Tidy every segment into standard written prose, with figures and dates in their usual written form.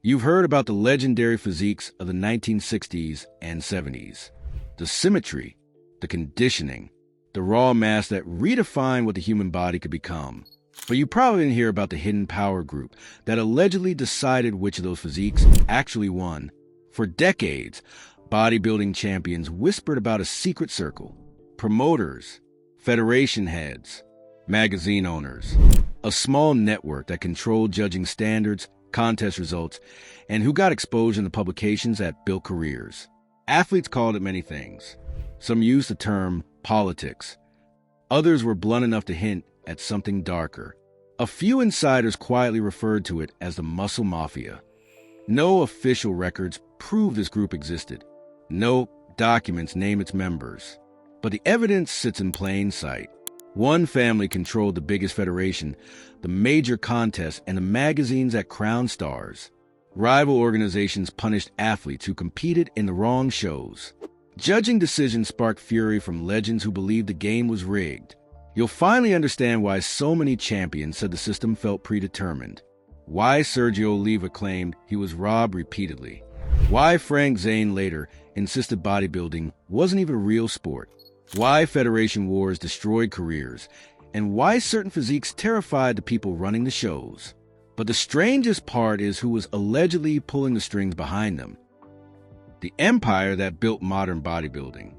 You've heard about the legendary physiques of the 1960s and 70s. The symmetry, the conditioning, the raw mass that redefined what the human body could become. But you probably didn't hear about the hidden power group that allegedly decided which of those physiques actually won. For decades, bodybuilding champions whispered about a secret circle. Promoters, federation heads, magazine owners. A small network that controlled judging standards, contest results, and who got exposure in the publications that built careers. Athletes called it many things. Some used the term politics. Others were blunt enough to hint at something darker. A few insiders quietly referred to it as the Muscle Mafia. No official records prove this group existed. No documents name its members. But the evidence sits in plain sight. One family controlled the biggest federation, the major contests, and the magazines that crowned stars. Rival organizations punished athletes who competed in the wrong shows. Judging decisions sparked fury from legends who believed the game was rigged. You'll finally understand why so many champions said the system felt predetermined. Why Sergio Oliva claimed he was robbed repeatedly. Why Zane later insisted bodybuilding wasn't even a real sport. Why federation wars destroyed careers, and why certain physiques terrified the people running the shows. But the strangest part is who was allegedly pulling the strings behind them. The empire that built modern bodybuilding.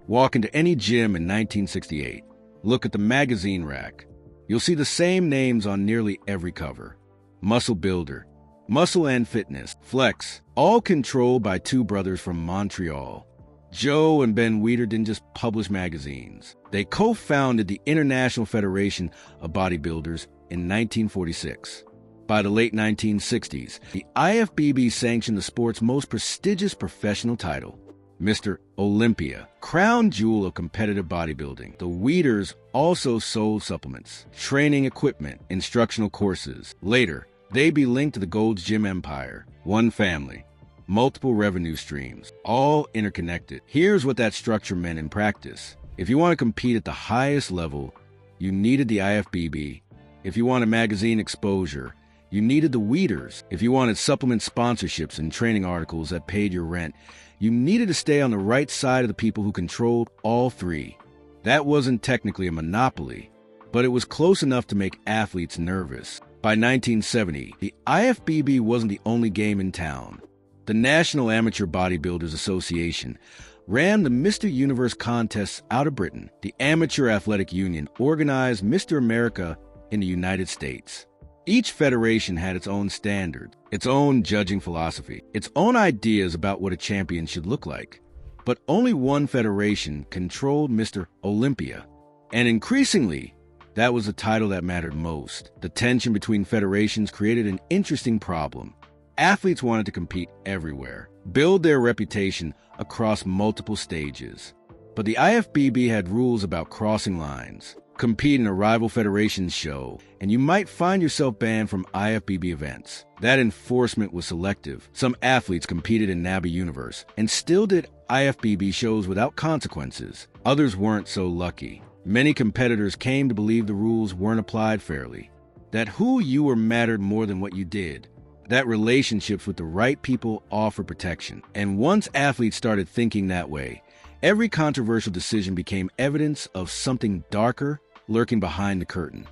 Walk into any gym in 1968. Look at the magazine rack. You'll see the same names on nearly every cover. Muscle Builder, Muscle and Fitness, Flex, all controlled by two brothers from Montreal. Joe and Ben Weider didn't just publish magazines. They co-founded the International Federation of Bodybuilders in 1946. By the late 1960s, the IFBB sanctioned the sport's most prestigious professional title, Mr. Olympia, crown jewel of competitive bodybuilding. The Weiders also sold supplements, training equipment, instructional courses. Later, they'd be linked to the Gold's Gym empire, one family. Multiple revenue streams, all interconnected. Here's what that structure meant in practice. If you want to compete at the highest level, you needed the IFBB. If you wanted magazine exposure, you needed the Weiders. If you wanted supplement sponsorships and training articles that paid your rent, you needed to stay on the right side of the people who controlled all three. That wasn't technically a monopoly, but it was close enough to make athletes nervous. By 1970, the IFBB wasn't the only game in town. The National Amateur Bodybuilders Association ran the Mr. Universe contests out of Britain. The Amateur Athletic Union organized Mr. America in the United States. Each federation had its own standard, its own judging philosophy, its own ideas about what a champion should look like. But only one federation controlled Mr. Olympia. And increasingly, that was the title that mattered most. The tension between federations created an interesting problem. Athletes wanted to compete everywhere, build their reputation across multiple stages. But the IFBB had rules about crossing lines. Compete in a rival federation's show, and you might find yourself banned from IFBB events. That enforcement was selective. Some athletes competed in NABBA Universe and still did IFBB shows without consequences. Others weren't so lucky. Many competitors came to believe the rules weren't applied fairly, that who you were mattered more than what you did, that relationships with the right people offer protection. And once athletes started thinking that way, every controversial decision became evidence of something darker lurking behind the curtain.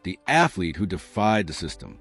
The athlete who defied the system.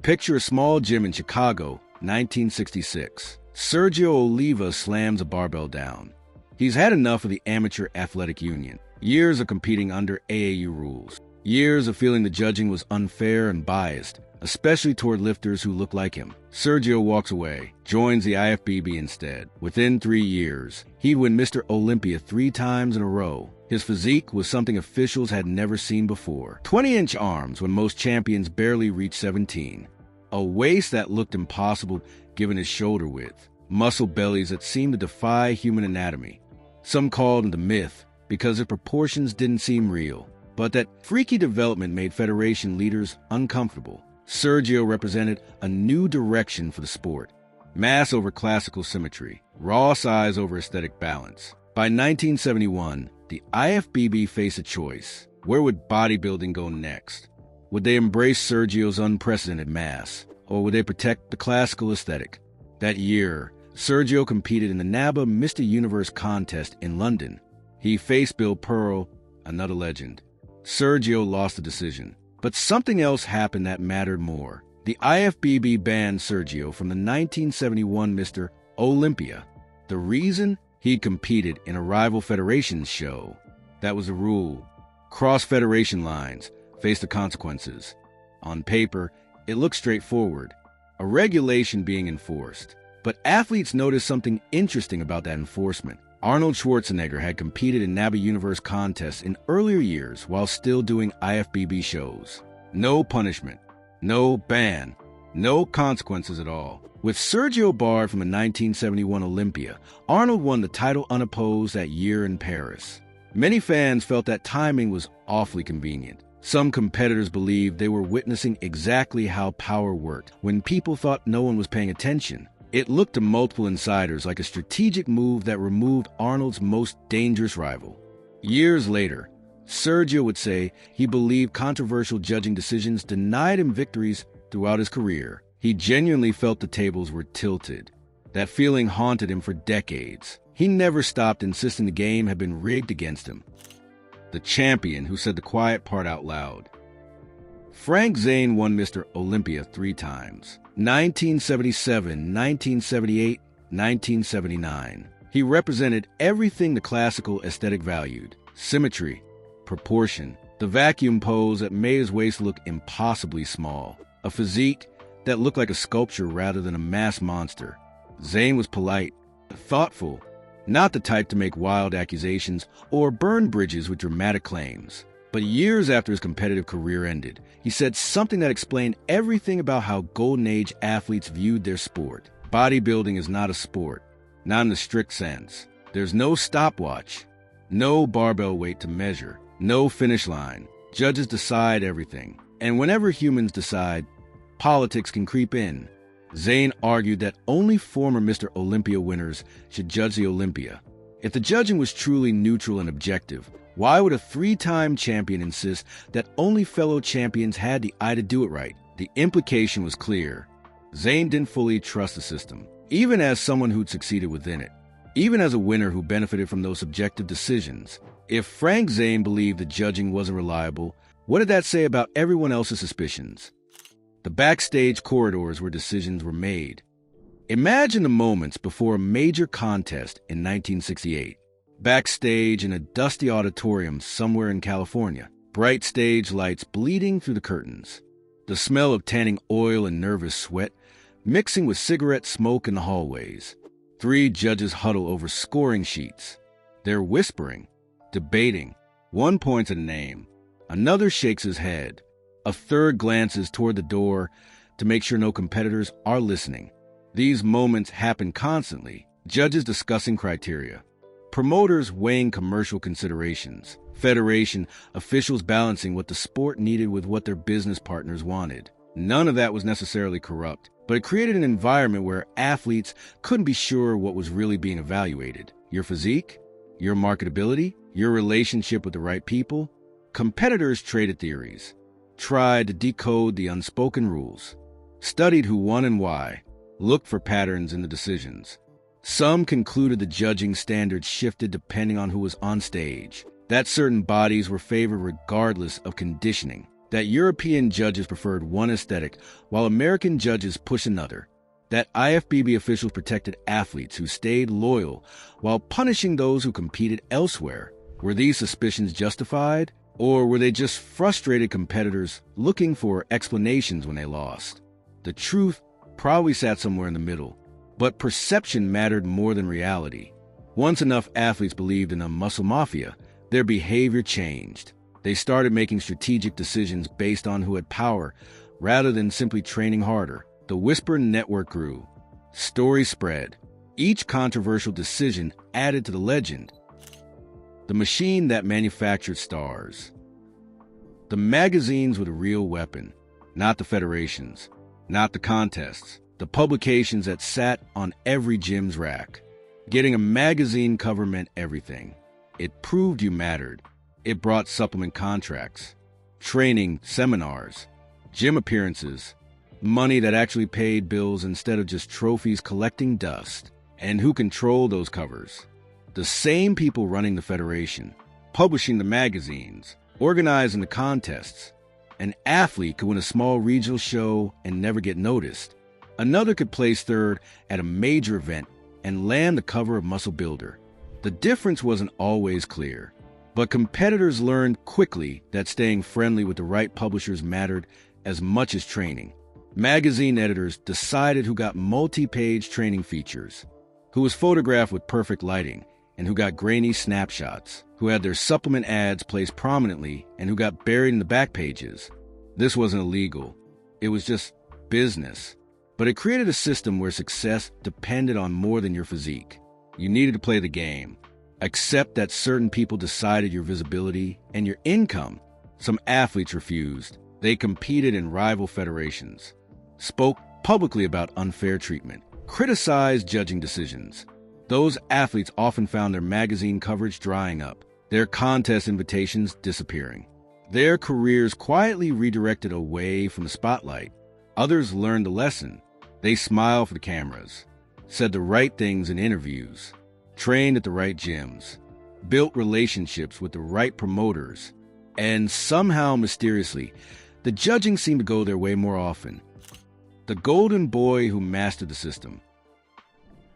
Picture a small gym in Chicago, 1966. Sergio Oliva slams a barbell down. He's had enough of the Amateur Athletic Union. Years of competing under AAU rules. Years of feeling the judging was unfair and biased, especially toward lifters who look like him. Sergio walks away, joins the IFBB instead. Within 3 years, he'd win Mr. Olympia 3 times in a row. His physique was something officials had never seen before. 20-inch arms when most champions barely reached 17. A waist that looked impossible given his shoulder width. Muscle bellies that seemed to defy human anatomy. Some called him the myth because his proportions didn't seem real. But that freaky development made federation leaders uncomfortable. Sergio represented a new direction for the sport. Mass over classical symmetry, raw size over aesthetic balance. By 1971, the IFBB faced a choice. Where would bodybuilding go next? Would they embrace Sergio's unprecedented mass, or would they protect the classical aesthetic? That year, Sergio competed in the NABBA Mr. Universe contest in London. He faced Bill Pearl, another legend. Sergio lost the decision, but something else happened that mattered more. The IFBB banned Sergio from the 1971 Mr. Olympia. The reason? He competed in a rival federation's show. That was the rule. Cross-federation lines face the consequences. On paper, it looked straightforward, a regulation being enforced. But athletes noticed something interesting about that enforcement. Arnold Schwarzenegger had competed in NABBA Universe contests in earlier years while still doing IFBB shows. No punishment, no ban, no consequences at all. With Sergio barred from the 1971 Olympia, Arnold won the title unopposed that year in Paris. Many fans felt that timing was awfully convenient. Some competitors believed they were witnessing exactly how power worked when people thought no one was paying attention. It looked to multiple insiders like a strategic move that removed Arnold's most dangerous rival. Years later, Sergio would say he believed controversial judging decisions denied him victories throughout his career. He genuinely felt the tables were tilted. That feeling haunted him for decades. He never stopped insisting the game had been rigged against him. The champion who said the quiet part out loud. Frank Zane won Mr. Olympia 3 times. 1977, 1978, 1979. He represented everything the classical aesthetic valued. Symmetry, proportion, the vacuum pose that made his waist look impossibly small. A physique that looked like a sculpture rather than a mass monster. Zane was polite, thoughtful, not the type to make wild accusations or burn bridges with dramatic claims. But years after his competitive career ended, he said something that explained everything about how Golden Age athletes viewed their sport. Bodybuilding is not a sport, not in the strict sense. There's no stopwatch, no barbell weight to measure, no finish line. Judges decide everything. And whenever humans decide, politics can creep in. Zane argued that only former Mr. Olympia winners should judge the Olympia. If the judging was truly neutral and objective, why would a 3-time champion insist that only fellow champions had the eye to do it right? The implication was clear. Zane didn't fully trust the system, even as someone who'd succeeded within it, even as a winner who benefited from those subjective decisions. If Frank Zane believed the judging wasn't reliable, what did that say about everyone else's suspicions? The backstage corridors where decisions were made. Imagine the moments before a major contest in 1968. Backstage in a dusty auditorium somewhere in California. Bright stage lights bleeding through the curtains. The smell of tanning oil and nervous sweat mixing with cigarette smoke in the hallways. 3 judges huddle over scoring sheets. They're whispering, debating. One points at a name. Another shakes his head. A third glances toward the door to make sure no competitors are listening. These moments happen constantly. Judges discussing criteria. Promoters weighing commercial considerations. Federation officials balancing what the sport needed with what their business partners wanted. None of that was necessarily corrupt, but it created an environment where athletes couldn't be sure what was really being evaluated. Your physique? Your marketability? Your relationship with the right people? Competitors traded theories, tried to decode the unspoken rules, studied who won and why, looked for patterns in the decisions. Some concluded the judging standards shifted depending on who was on stage, that certain bodies were favored regardless of conditioning, that European judges preferred one aesthetic while American judges pushed another, that IFBB officials protected athletes who stayed loyal while punishing those who competed elsewhere. Were these suspicions justified, or were they just frustrated competitors looking for explanations when they lost? The truth probably sat somewhere in the middle. But perception mattered more than reality. Once enough athletes believed in a muscle mafia, their behavior changed. They started making strategic decisions based on who had power, rather than simply training harder. The whisper network grew. Stories spread. Each controversial decision added to the legend. The machine that manufactured stars. The magazines were the real weapon, not the federations, not the contests. The publications that sat on every gym's rack. Getting a magazine cover meant everything. It proved you mattered. It brought supplement contracts. training seminars, gym appearances, money that actually paid bills instead of just trophies collecting dust. And who controlled those covers? The same people running the federation, publishing the magazines, organizing the contests. An athlete could win a small regional show and never get noticed. Another could place third at a major event and land the cover of Muscle Builder. The difference wasn't always clear, but competitors learned quickly that staying friendly with the right publishers mattered as much as training. Magazine editors decided who got multi-page training features, who was photographed with perfect lighting, and who got grainy snapshots, who had their supplement ads placed prominently, and who got buried in the back pages. This wasn't illegal. It was just business. But it created a system where success depended on more than your physique. You needed to play the game. Accept that certain people decided your visibility and your income. Some athletes refused. They competed in rival federations, spoke publicly about unfair treatment, criticized judging decisions. Those athletes often found their magazine coverage drying up, their contest invitations disappearing. Their careers quietly redirected away from the spotlight. Others learned the lesson. They smiled for the cameras, said the right things in interviews, trained at the right gyms, built relationships with the right promoters, and somehow, mysteriously, the judging seemed to go their way more often. The golden boy who mastered the system.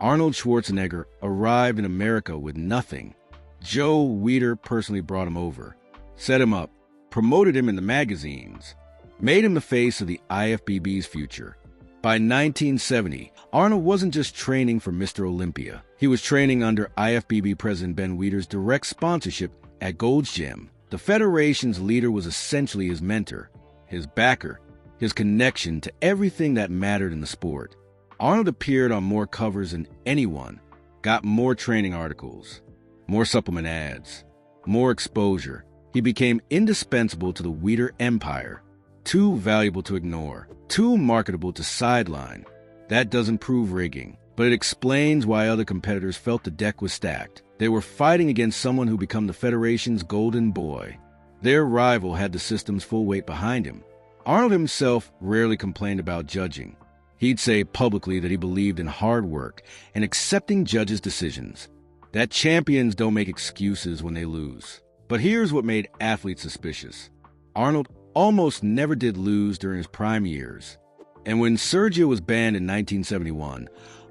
Arnold Schwarzenegger arrived in America with nothing. Joe Weider personally brought him over, set him up, promoted him in the magazines, made him the face of the IFBB's future. By 1970, Arnold wasn't just training for Mr. Olympia. He was training under IFBB President Ben Weider's direct sponsorship at Gold's Gym. The federation's leader was essentially his mentor, his backer, his connection to everything that mattered in the sport. Arnold appeared on more covers than anyone, got more training articles, more supplement ads, more exposure. He became indispensable to the Weider empire, too valuable to ignore, too marketable to sideline. That doesn't prove rigging, but it explains why other competitors felt the deck was stacked. They were fighting against someone who became the federation's golden boy. Their rival had the system's full weight behind him. Arnold himself rarely complained about judging. He'd say publicly that he believed in hard work and accepting judges' decisions, that champions don't make excuses when they lose. But here's what made athletes suspicious. Arnold almost never did lose during his prime years. And when Sergio was banned in 1971,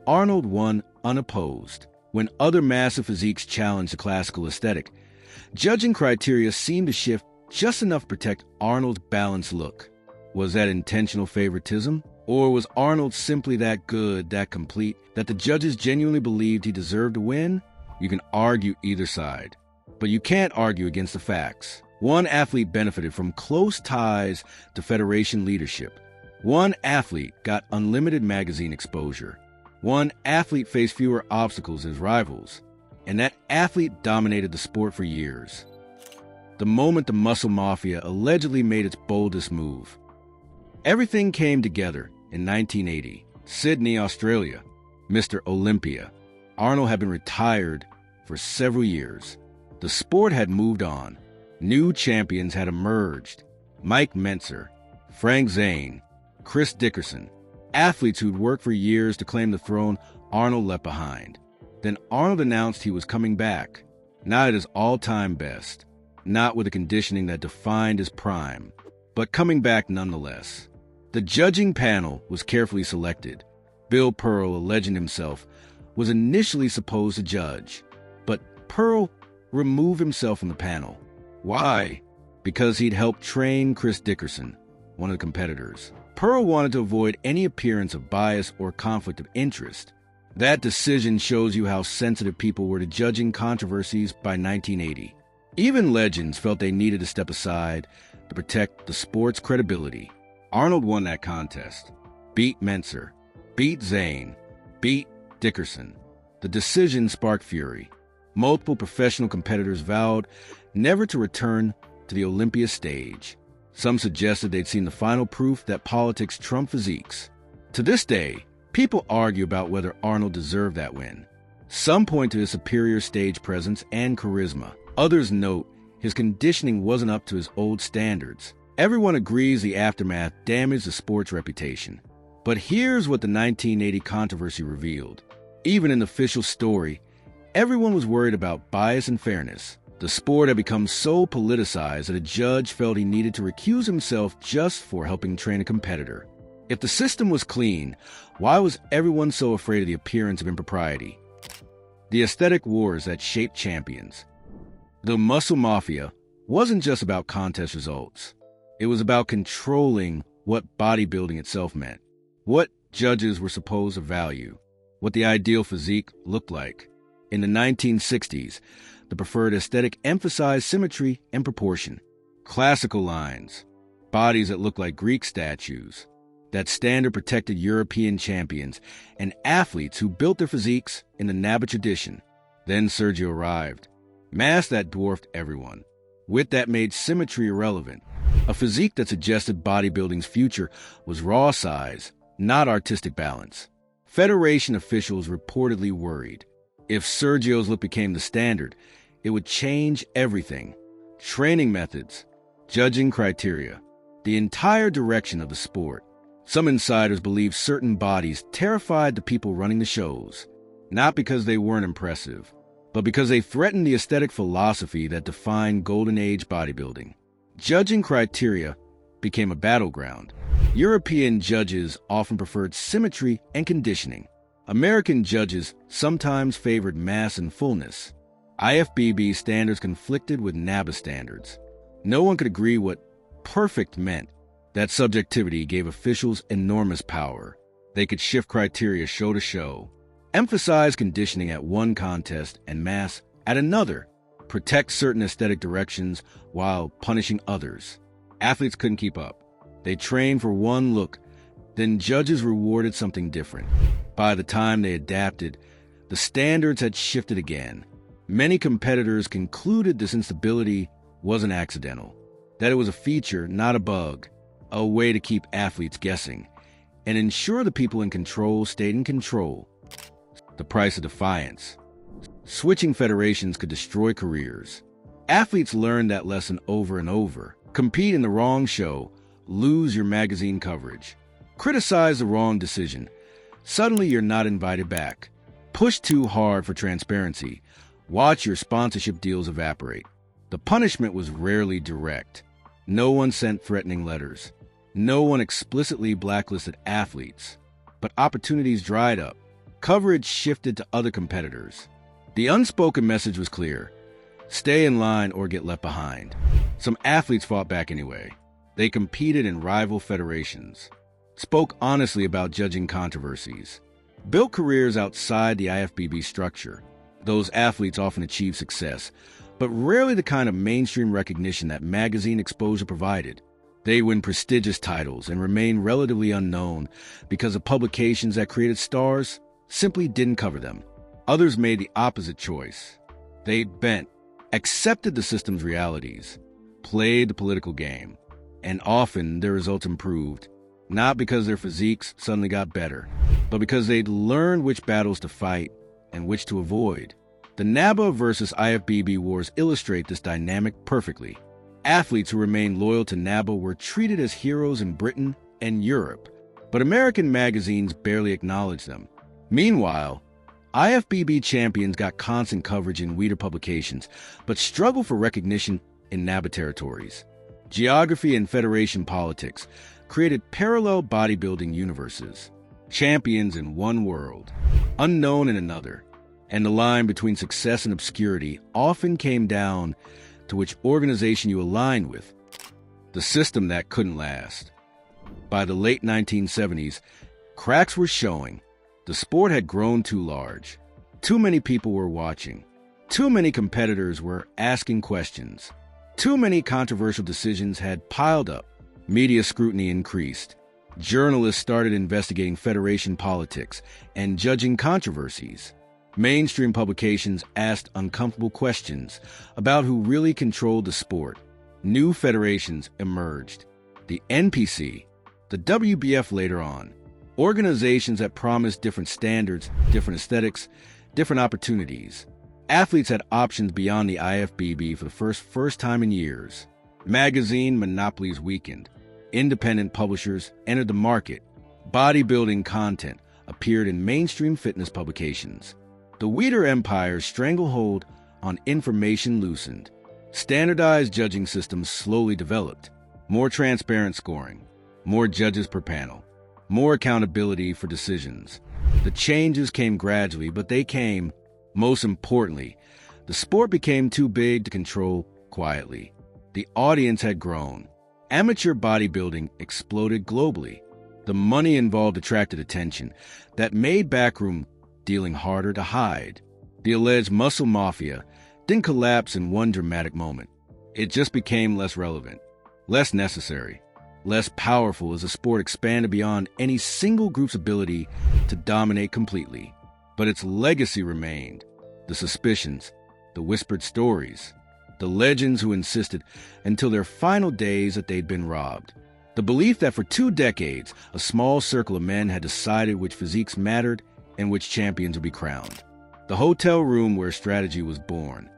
Arnold won unopposed. When other massive physiques challenged the classical aesthetic, judging criteria seemed to shift just enough to protect Arnold's balanced look. Was that intentional favoritism? Or was Arnold simply that good, that complete, that the judges genuinely believed he deserved to win? You can argue either side, but you can't argue against the facts. One athlete benefited from close ties to federation leadership. One athlete got unlimited magazine exposure. One athlete faced fewer obstacles as rivals. And that athlete dominated the sport for years. The moment the Muscle Mafia allegedly made its boldest move. Everything came together in 1980. Sydney, Australia. Mr. Olympia. Arnold had been retired for several years. The sport had moved on. New champions had emerged. Mike Mentzer, Frank Zane, Chris Dickerson. Athletes who'd worked for years to claim the throne Arnold left behind. Then Arnold announced he was coming back. Not at his all-time best. Not with the conditioning that defined his prime. But coming back nonetheless. The judging panel was carefully selected. Bill Pearl, a legend himself, was initially supposed to judge. But Pearl removed himself from the panel. Why? Because he'd helped train Chris Dickerson, one of the competitors. Pearl wanted to avoid any appearance of bias or conflict of interest. That decision shows you how sensitive people were to judging controversies by 1980. Even legends felt they needed to step aside to protect the sport's credibility. Arnold won that contest, beat Mentzer, beat Zane, beat Dickerson. The decision sparked fury. Multiple professional competitors vowed never to return to the Olympia stage. Some suggested they'd seen the final proof that politics trump physiques. To this day, people argue about whether Arnold deserved that win. Some point to his superior stage presence and charisma. Others note his conditioning wasn't up to his old standards. Everyone agrees the aftermath damaged the sport's reputation. But here's what the 1980 controversy revealed. Even in the official story, everyone was worried about bias and fairness. The sport had become so politicized that a judge felt he needed to recuse himself just for helping train a competitor. If the system was clean, why was everyone so afraid of the appearance of impropriety? The aesthetic wars that shaped champions. The muscle mafia wasn't just about contest results. It was about controlling what bodybuilding itself meant, what judges were supposed to value, what the ideal physique looked like. In the 1960s, the preferred aesthetic emphasized symmetry and proportion. Classical lines, bodies that looked like Greek statues. That standard protected European champions and athletes who built their physiques in the NABBA tradition. Then Sergio arrived. Mass that dwarfed everyone. Wit that made symmetry irrelevant. A physique that suggested bodybuilding's future was raw size, not artistic balance. Federation officials reportedly worried. If Sergio's look became the standard, it would change everything. Training methods, judging criteria, the entire direction of the sport. Some insiders believe certain bodies terrified the people running the shows, not because they weren't impressive, but because they threatened the aesthetic philosophy that defined Golden Age bodybuilding. Judging criteria became a battleground. European judges often preferred symmetry and conditioning. American judges sometimes favored mass and fullness. IFBB standards conflicted with NABBA standards. No one could agree what perfect meant. That subjectivity gave officials enormous power. They could shift criteria show to show, emphasize conditioning at one contest and mass at another, protect certain aesthetic directions while punishing others. Athletes couldn't keep up. They trained for one look, then judges rewarded something different. By the time they adapted, the standards had shifted again. Many competitors concluded this instability wasn't accidental, that it was a feature, not a bug, a way to keep athletes guessing and ensure the people in control stayed in control. The price of defiance. Switching federations could destroy careers. Athletes learned that lesson over and over. Compete in the wrong show, lose your magazine coverage. Criticize the wrong decision. Suddenly you're not invited back. Push too hard for transparency. Watch your sponsorship deals evaporate. The punishment was rarely direct. No one sent threatening letters. No one explicitly blacklisted athletes. But opportunities dried up. Coverage shifted to other competitors. The unspoken message was clear. Stay in line or get left behind. Some athletes fought back anyway. They competed in rival federations, spoke honestly about judging controversies, built careers outside the IFBB structure. Those athletes often achieved success, but rarely the kind of mainstream recognition that magazine exposure provided. They win prestigious titles and remain relatively unknown because of publications that created stars simply didn't cover them. Others made the opposite choice. They bent, accepted the system's realities, played the political game, and often their results improved, not because their physiques suddenly got better, but because they'd learned which battles to fight and which to avoid. The NABBA versus IFBB wars illustrate this dynamic perfectly. Athletes who remained loyal to NABBA were treated as heroes in Britain and Europe, but American magazines barely acknowledged them. Meanwhile, IFBB champions got constant coverage in Weider publications, but struggled for recognition in NABBA territories. Geography and federation politics created parallel bodybuilding universes. Champions in one world, unknown in another. And the line between success and obscurity often came down to which organization you aligned with. The system that couldn't last. By the late 1970s, cracks were showing. The sport had grown too large. Too many people were watching. Too many competitors were asking questions. Too many controversial decisions had piled up. Media scrutiny increased. Journalists started investigating federation politics and judging controversies. Mainstream publications asked uncomfortable questions about who really controlled the sport. New federations emerged. The NPC, the WBF later on. Organizations that promised different standards, different aesthetics, different opportunities. Athletes had options beyond the IFBB for the first time in years. Magazine monopolies weakened. Independent publishers entered the market. Bodybuilding content appeared in mainstream fitness publications. The Weider Empire's stranglehold on information loosened. Standardized judging systems slowly developed. More transparent scoring, more judges per panel, more accountability for decisions. The changes came gradually, but they came. Most importantly, the sport became too big to control quietly. The audience had grown. Amateur bodybuilding exploded globally. The money involved attracted attention that made backroom dealing harder to hide. The alleged muscle mafia didn't collapse in one dramatic moment. It just became less relevant, less necessary, less powerful as the sport expanded beyond any single group's ability to dominate completely. But its legacy remained. The suspicions, the whispered stories, the legends who insisted until their final days that they'd been robbed. The belief that for 2 decades, a small circle of men had decided which physiques mattered and which champions would be crowned. The hotel room where strategy was born.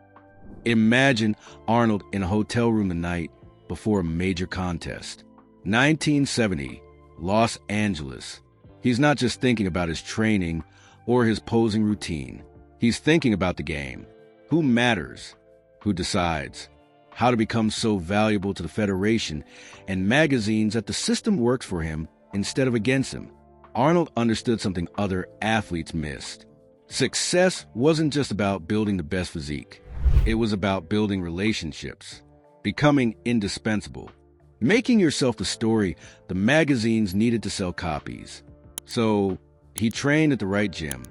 Imagine Arnold in a hotel room the night before a major contest. 1970, Los Angeles. He's not just thinking about his training or his posing routine. He's thinking about the game. Who matters? Who decides? How to become so valuable to the federation and magazines that the system works for him instead of against him. Arnold understood something other athletes missed. Success wasn't just about building the best physique. It was about building relationships, becoming indispensable, making yourself the story the magazines needed to sell copies. So he trained at the right gym,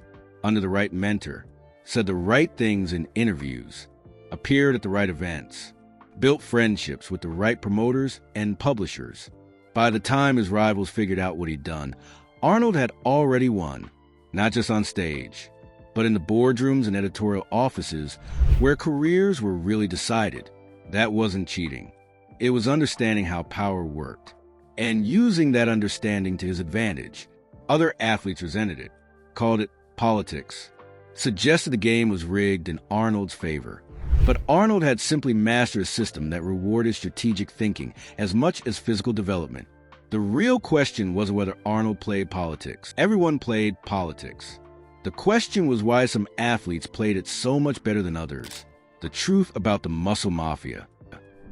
under the right mentor, said the right things in interviews, appeared at the right events, built friendships with the right promoters and publishers. By the time his rivals figured out what he'd done, Arnold had already won, not just on stage, but in the boardrooms and editorial offices where careers were really decided. That wasn't cheating. It was understanding how power worked and using that understanding to his advantage. Other athletes resented it, called it politics, suggested the game was rigged in Arnold's favor. But Arnold had simply mastered a system that rewarded strategic thinking as much as physical development. The real question wasn't whether Arnold played politics. Everyone played politics. The question was why some athletes played it so much better than others. The truth about the muscle mafia.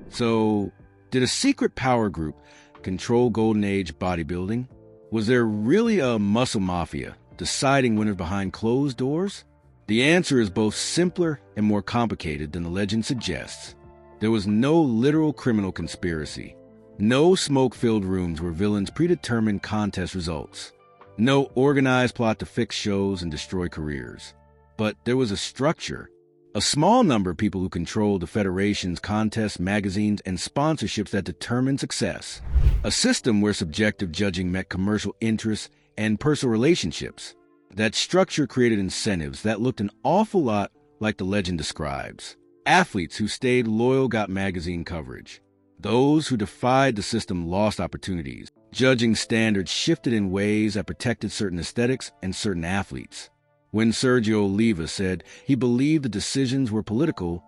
So, did a secret power group control Golden Age bodybuilding? Was there really a muscle mafia deciding winners behind closed doors? The answer is both simpler and more complicated than the legend suggests. There was no literal criminal conspiracy. No smoke-filled rooms where villains predetermined contest results. No organized plot to fix shows and destroy careers. But there was a structure. A small number of people who controlled the federation's contests, magazines, and sponsorships that determined success. A system where subjective judging met commercial interests and personal relationships. That structure created incentives that looked an awful lot like the legend describes. Athletes who stayed loyal got magazine coverage. Those who defied the system lost opportunities. Judging standards shifted in ways that protected certain aesthetics and certain athletes. When Sergio Oliva said he believed the decisions were political,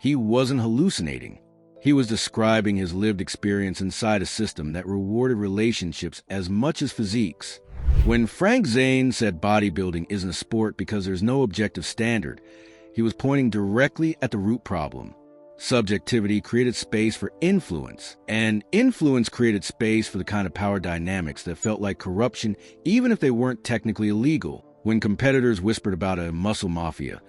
he wasn't hallucinating. He was describing his lived experience inside a system that rewarded relationships as much as physiques. When Frank Zane said bodybuilding isn't a sport because there's no objective standard, he was pointing directly at the root problem. Subjectivity created space for influence, and influence created space for the kind of power dynamics that felt like corruption even if they weren't technically illegal. When competitors whispered about a muscle mafia,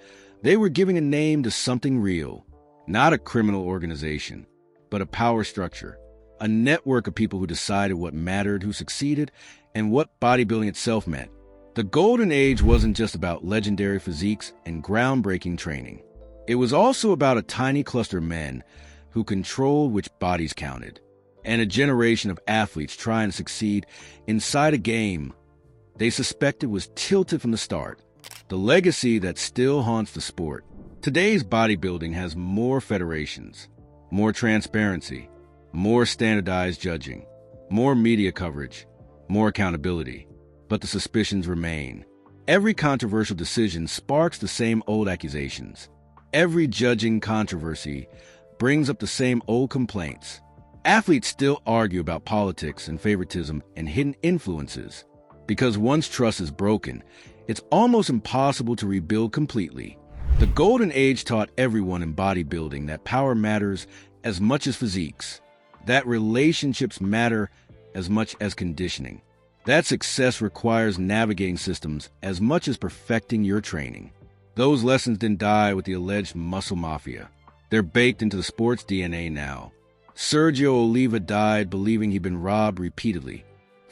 they were giving a name to something real, not a criminal organization, but a power structure, a network of people who decided what mattered, who succeeded, and what bodybuilding itself meant. The Golden Age wasn't just about legendary physiques and groundbreaking training. It was also about a tiny cluster of men who controlled which bodies counted, and a generation of athletes trying to succeed inside a game they suspected was tilted from the start. The legacy that still haunts the sport. Today's bodybuilding has more federations, more transparency, more standardized judging, more media coverage, more accountability, but the suspicions remain. Every controversial decision sparks the same old accusations. Every judging controversy brings up the same old complaints. Athletes still argue about politics and favoritism and hidden influences. Because once trust is broken, it's almost impossible to rebuild completely. The Golden Age taught everyone in bodybuilding that power matters as much as physiques, that relationships matter as much as conditioning, that success requires navigating systems as much as perfecting your training. Those lessons didn't die with the alleged muscle mafia. They're baked into the sport's DNA now. Sergio Oliva died believing he'd been robbed repeatedly.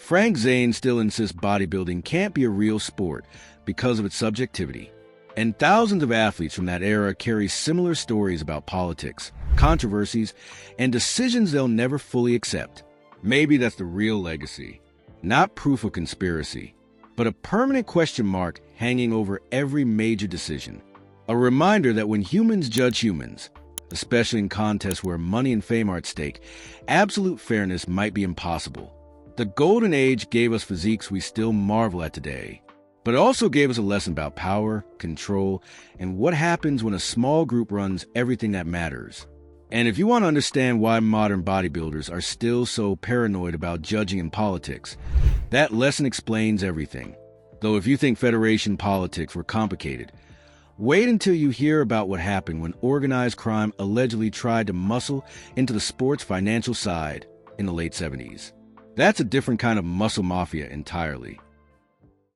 Zane still insists bodybuilding can't be a real sport because of its subjectivity. And thousands of athletes from that era carry similar stories about politics, controversies, and decisions they'll never fully accept. Maybe that's the real legacy. Not proof of conspiracy, but a permanent question mark hanging over every major decision. A reminder that when humans judge humans, especially in contests where money and fame are at stake, absolute fairness might be impossible. The Golden Age gave us physiques we still marvel at today, but it also gave us a lesson about power, control, and what happens when a small group runs everything that matters. And if you want to understand why modern bodybuilders are still so paranoid about judging in politics, that lesson explains everything. Though if you think federation politics were complicated, wait until you hear about what happened when organized crime allegedly tried to muscle into the sport's financial side in the late 70s. That's a different kind of muscle mafia entirely.